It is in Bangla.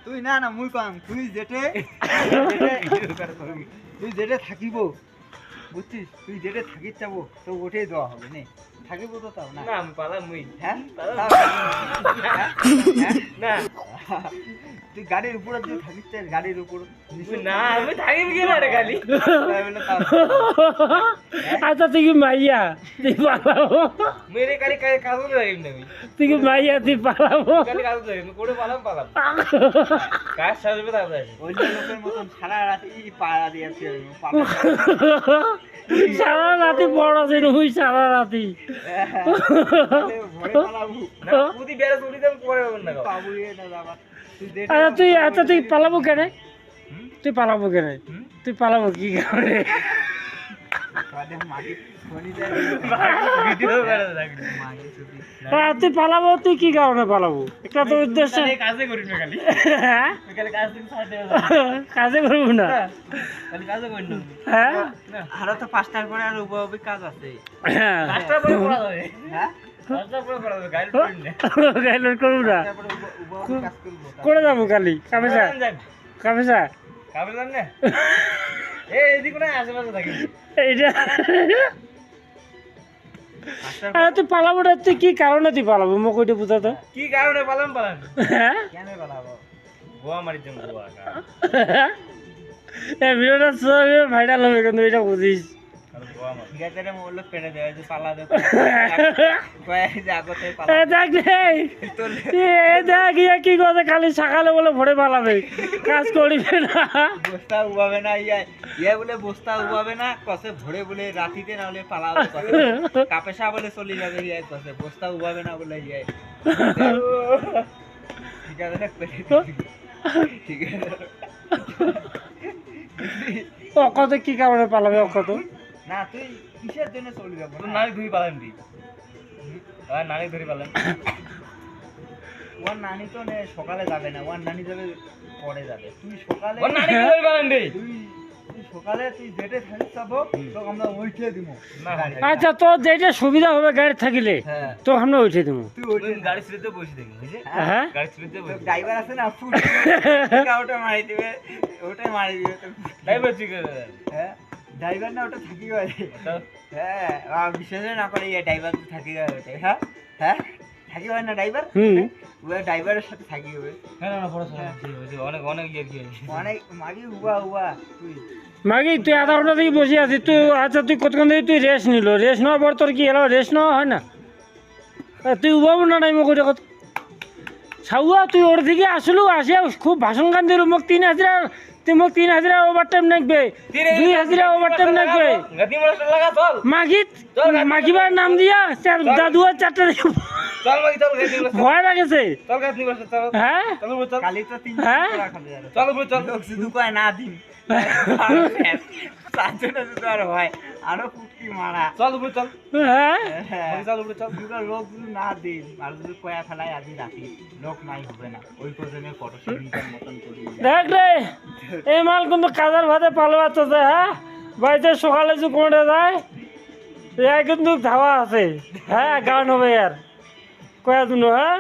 তুই না না মুই কম তুই যেটে তুই যেটে থাকিব বুঝছিস তুই যেটে থাকিস যাবো তো ওটাই দেওয়া হবে নে থাকিব তো তাও না না আমি পালাম মুই হ্যাঁ না তুই গাড়ির উপরে তুই থাকিস গাড়ির উপর না আমি থাকিব কি না রে খালি আচ্ছা তুই কি মাইয়া তুই পালাবো মেরে খালি কাজ করে রাখিব না আমি তুই কি মাইয়া তুই পালাবো খালি কাজ করে আমি করে পালাম কাজ সাজবে তাহলে ওই লোকের মতন সারা রাত পাড়া দিয়েছে সারা রাতি বড় আছে ওই সারা রাতি ভরে পালাবো না পুতি বেড়া চলি দেব পরে হবে না পাবো না বাবা আচ্ছা তুই পালাবো কেন তুই পালাবো কেন তুই পালাবো কি কারণে ভিডিও করে রাখবি তুই পালাবো তুই কি কারণে পালাবো একটা তো উদ্দেশ্য কাজে করিস না খালি খালি কাজ দিন সাথে কাজে করবো না খালি কাজে করিস না হ্যাঁ আরো তো 5টার পরে আর উপরে কাজ আছে হ্যাঁ কাজটা পরে করা যাবে হ্যাঁ কাজটা পরে করা যাবে গাইড করিস না গাইলোড করবো না তারপরে উপরে কাজ করব করে যাবো কালি কামেসা কামেসা কাবে জান না এদিকে না আশেপাশে থাকি এইটা তুই পালাবো না তুই কি কারণে তুই পালাবো মোক ওইটা বুঝা তো কি কারণে পালাম হ্যাঁ কেন পালাবো গোয়া মারির জন্য গোয়া এই ভিডিওটা ভাইরাল হবে কিন্তু এটা বুঝিস গোয়া মার গেটারে মোবাইল পেড়ে দেয় যে পালা দে কয় জাগতে পালা দেখ দেখ ইয়া কি কথা খালি সকালে বলে ভরে পালাবে কাজ করিবে না বস্তা উবাবে না ইয়া বলে বস্তা উবাবে না কসে ভরে বলে রাতিতে না হলে পালাবে কসে কাপেসা বলে চলে যাবে ইয়া কসে বস্তা উবাবে না বলে ইয়া ঠিক আছে ঠিক আছে ও কত কি কারণে পালাবে ও কত না তুই কিসের জন্য চলে যাবো তোর নানি ধুই পালাম দি আর নানি ধরে পালাম ওর নানি তো সকালে যাবে না ওর নানি যাবে পরে যাবে তুই সকালে ওর নানি ধরে পালাম দি তুই সকালে তুই যেতে থাকিস যাবো তো আমরা উঠে দিব না আচ্ছা তোর যেটা সুবিধা হবে গাড়ি থাকিলে হ্যাঁ তো আমরা উঠে দেবো তুই উঠে গাড়ি ছেড়ে বসে দেখি বুঝলি হ্যাঁ গাড়ি ছেড়ে বসে ড্রাইভার আছে না ফুট ওটা মারি দিবে ওটাই মারি দিবে ড্রাইভার ঠিক হ্যাঁ ড্রাইভার না ওটা থাকি পারে হ্যাঁ বিশেষ না করে ড্রাইভার তো থাকি ওটাই হ্যাঁ হ্যাঁ থাকি পারে না ড্রাইভার ওই ড্রাইভারের সাথে থাকি হবে হ্যাঁ না বড় অনেক অনেক ইয়ে কি অনেক মাগি হুয়া তুই মাগি তুই আধা ঘন্টা থেকে বসে আছিস তুই আচ্ছা তুই কতক্ষণ থেকে তুই রেস্ট নিল রেস্ট নেওয়ার পর তোর কি এলো রেস্ট নেওয়া হয় না তুই উবাবো না নাই মোক ওইটা কথা ছাউয়া তুই ওর দিকে আসলু আসে খুব ভাষণ গান দিল মোক 3000 তুই মোক 3000 ওভার টাইম নাকবে 2000 ওভার টাইম নাকবে গতি মোটর লাগা চল মাগিবার নাম দিয়া দাদু আর 4টা চল মাগি চল গতি ভয় লাগেছে চল গতি মোটর চল হ্যাঁ চল চল কালি তো 3 হ্যাঁ? চল চল লোক শুধু কয় না দিন সাজনা শুধু আর হয় আরো ফুটকি মারা চল উপরে চল হ্যাঁ চল উপরে চল দুটো লোক যদি না দিন আর যদি কয়া ফেলায় আজ রাতি লোক নাই হবে না ওই পর্যন্ত কত সিলিন্ডার মতন করি দেখ রে এই মাল কিন্তু কাজার ভাতে পালবা তো হ্যাঁ বাড়িতে সকালে যে কোনটা যায় কিন্তু ধাওয়া আছে হ্যাঁ গান হবে আর কয়া দুনো হ্যাঁ